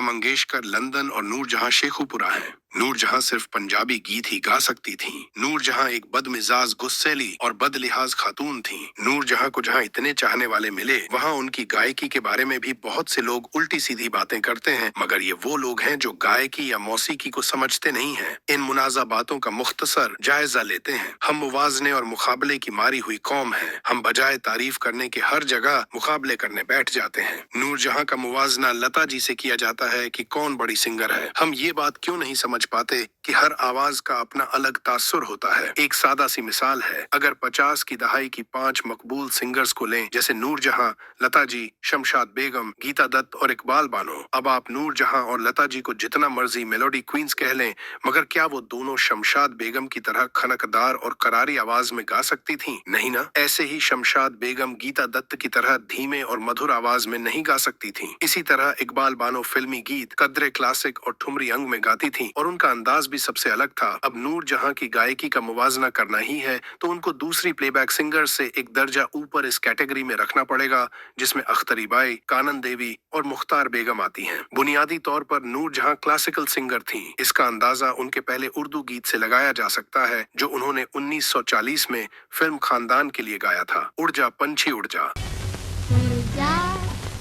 Lata Mangeshkar London और नूरजहां शेखुपुरा हैं। नूरजहां सिर्फ पंजाबी गीत ही गा सकती थीं। नूरजहां एक बदमिजाज गुस्सैली और बदलिहाज खातून थीं। नूरजहां को जहां इतने चाहने वाले मिले, वहां उनकी गायकी के बारे में भी बहुत से लोग उल्टी सीधी बातें करते हैं, मगर ये वो लोग हैं जो गायकी या मौसीकी को समझते नहीं हैं। इन मुनाजा बातों का मुख्तसर जायजा लेते हैं। हम मुवाजने और मुकाबले की मारी हुई कौम हैं। हम बजाय तारीफ करने के हर जगह मुकाबले करने बैठ जाते हैं। नूरजहां का मुवाजना लता जी से किया जाता है कि कौन बड़ी सिंगर है। हम ये बात क्यों नहीं समझ पाते कि हर आवाज का अपना अलग तासुर होता है। एक सादा सी मिसाल है, अगर 50 की दहाई की 5 मकबूल सिंगर्स को लें, जैसे नूरजहां, लता जी, शमशाद बेगम, गीता दत्त और इकबाल बानो। अब आप नूरजहां और लता जी को जितना मर्जी मेलोडी क्वींस कह लें, मगर क्या वो दोनों शमशाद बेगम की तरह खनकदार और करारी आवाज में गा सकती थीं? नहीं ना। ऐसे ही शमशाद बेगम गीता दत्त की तरह धीमे और मधुर आवाज में नहीं गा सकती थीं। इसी तरह इकबाल बानो फिल्मी गीत कद्रे क्लासिक और ठुमरी अंग में गाती थीं और उनका अंदाज भी सबसे अलग था। अब नूरजहां की गायकी का मुवाजना करना ही है तो उनको दूसरी प्लेबैक सिंगर से एक दर्जा ऊपर इस कैटेगरी में रखना पड़ेगा, जिसमें अख्तरी बाई, कानन देवी और मुख्तार बेगम आती हैं। बुनियादी तौर पर नूरजहां क्लासिकल सिंगर थीं। इसका अंदाजा उनके पहले उर्दू गीत से लगाया जा सकता है, जो उन्होंने 1940 में फिल्म खानदान के लिए गाया था, उड़ जा पंछी उड़ जा।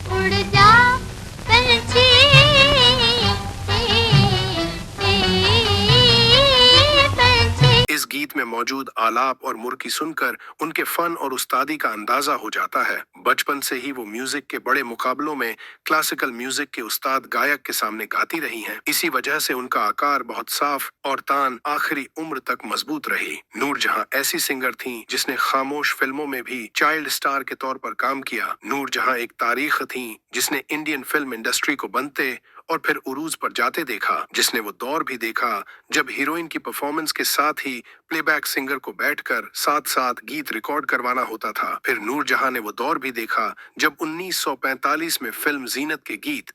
उड़ जा पंछी इस गीत में मौजूद आलाप और मुर्की सुनकर उनके फन और उस्तादी का अंदाजा हो जाता है। बचपन से ही वो म्यूजिक के बड़े मुकाबलों में क्लासिकल म्यूजिक के उस्ताद गायक के सामने गाती रही हैं। इसी वजह से उनका आकार बहुत साफ और तान आखिरी उम्र तक मजबूत रही। नूरजहां ऐसी सिंगर थीं जिसने खामोश फिल्मों में भी चाइल्ड स्टार के तौर पर काम किया। नूरजहां एक तारीख थीं जिसने इंडियन फिल्म इंडस्ट्री को बनते और फिर उरूज पर जाते देखा, जिसने वो दौर भी देखा जब हीरोइन की परफॉर्मेंस के साथ ही प्लेबैक सिंगर को बैठकर साथ साथ गीत रिकॉर्ड करवाना होता था। फिर नूरजहां ने वो दौर भी देखा जब 1945 में फिल्म जीनत के गीत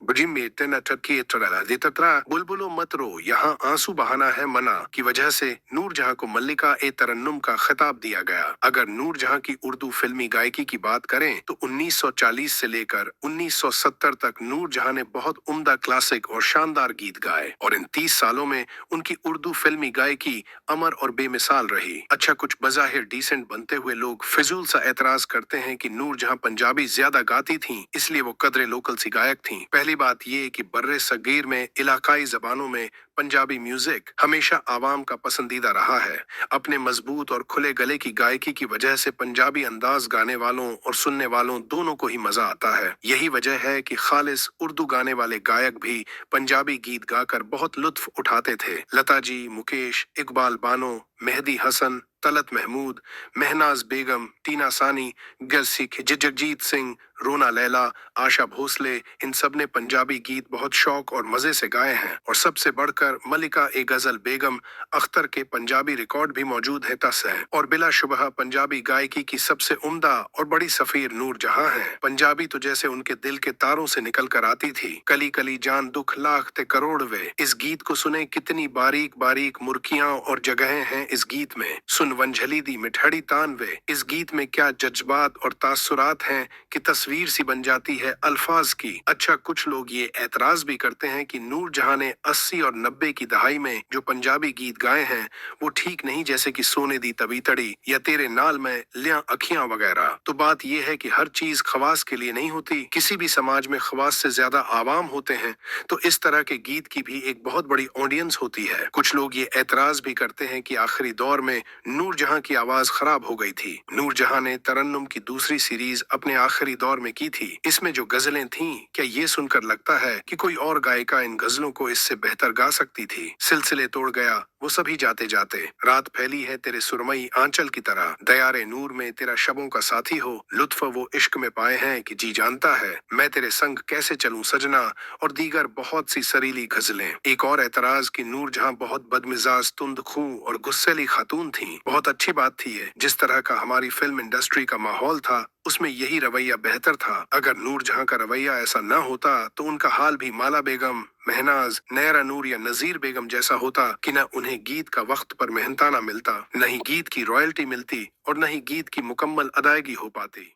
बुलबुलो मत रो यहाँ आंसू बहाना है मना की वजह से नूरजहां को मल्लिका ए तरन्नुम का खिताब दिया गया। अगर नूरजहां की उर्दू फिल्मी गायकी की बात करें तो 1940 से लेकर 1970 तक नूरजहां ने बहुत उम्दा क्लासिक और शानदार गीत गाए और इन 30 सालों में उनकी उर्दू फिल्मी गायकी अमर और बेमिसाल रही। अच्छा, कुछ बजाहिर डिसेंट बनते हुए लोग फिजूल सा एतराज करते हैं कि नूरजहां पंजाबी ज्यादा गाती थीं, इसलिए वो कदरे लोकल सी गायक थीं। पहली बात ये कि बर्रे सगीर में इलाकाई जबानों में पंजाबी म्यूजिक हमेशा आवाम का पसंदीदा रहा है। अपने मजबूत और खुले गले की गायकी की वजह से पंजाबी अंदाज गाने वालों और सुनने वालों दोनों को ही मजा आता है। यही वजह है कि खालिस उर्दू गाने वाले गायक भी पंजाबी गीत गाकर बहुत लुत्फ उठाते थे। लता जी, मुकेश, इकबाल बानो, मेहदी हसन, तलत महमूद, महनाज बेगम, टीना सानी, गरसी जगजीत सिंह, रोना लैला, आशा भोसले, इन सब ने पंजाबी गीत बहुत शौक और मजे से गाए हैं। और सबसे बढ़कर मलिका ए गजल बेगम अख्तर के पंजाबी रिकॉर्ड भी मौजूद है तस है। और बिलाशुबह पंजाबी गायकी की सबसे उम्दा और बड़ी सफीर नूरजहां है। पंजाबी तो जैसे उनके दिल के तारों से निकल कर आती थी। कली कली जान दुख लाख ते करोड़ वे, इस गीत को सुने कितनी बारीक बारीक मुर्कियां और जगहें हैं इस गीत में। सुन वंझली दी मिठड़ी तान वे, इस गीत में क्या जज्बात और तासुरात हैं कि तस्वीर सी बन जाती है अल्फाज की। अच्छा, कुछ लोग ये एतराज भी करते हैं कि नूरजहां ने 80 और 90 की दहाई में जो पंजाबी गीत गाए हैं वो ठीक नहीं, जैसे कि सोने दी तबीतड़ी या तेरे नाल में लिया अखियां वगैरह। तो बात यह है कि हर चीज खवास के लिए नहीं होती। किसी भी समाज में खवास से ज्यादा आवाम होते हैं, तो इस तरह के गीत की भी एक बहुत बड़ी ऑडियंस होती है। कुछ लोग ये एतराज भी करते हैं कि आखिरी दौर में नूरजहां की आवाज खराब हो गई थी। नूरजहां ने तरन्नुम की दूसरी सीरीज अपने आखिरी दौर में की थी। इसमें जो गजलें थीं, क्या ये सुनकर लगता है कि कोई और गायिका इन गजलों को इससे बेहतर गा सकती थी? सिलसिले तोड़ गया वो सभी जाते जाते, रात फैली है तेरे सुरमई आंचल की तरह, दयारे नूर में तेरा शबों का साथी हो, लुत्फ वो इश्क में पाए हैं कि जी जानता है, मैं तेरे संग कैसे चलूं सजना, और दीगर बहुत सी सरीली गजलें। एक और एतराज कि नूरजहां बहुत बदमिजाज, तुंद खू और गुस्सैली खातून थीं। बहुत अच्छी बात थी ये। जिस तरह का हमारी फिल्म इंडस्ट्री का माहौल था उसमें यही रवैया बेहतर था। अगर नूरजहां का रवैया ऐसा न होता तो उनका हाल भी माला बेगम, महनाज, नैरा नूर या नजीर बेगम जैसा होता कि न उन्हें गीत का वक्त पर मेहनताना मिलता, न ही गीत की रॉयल्टी मिलती और न ही गीत की मुकम्मल अदायगी हो पाती।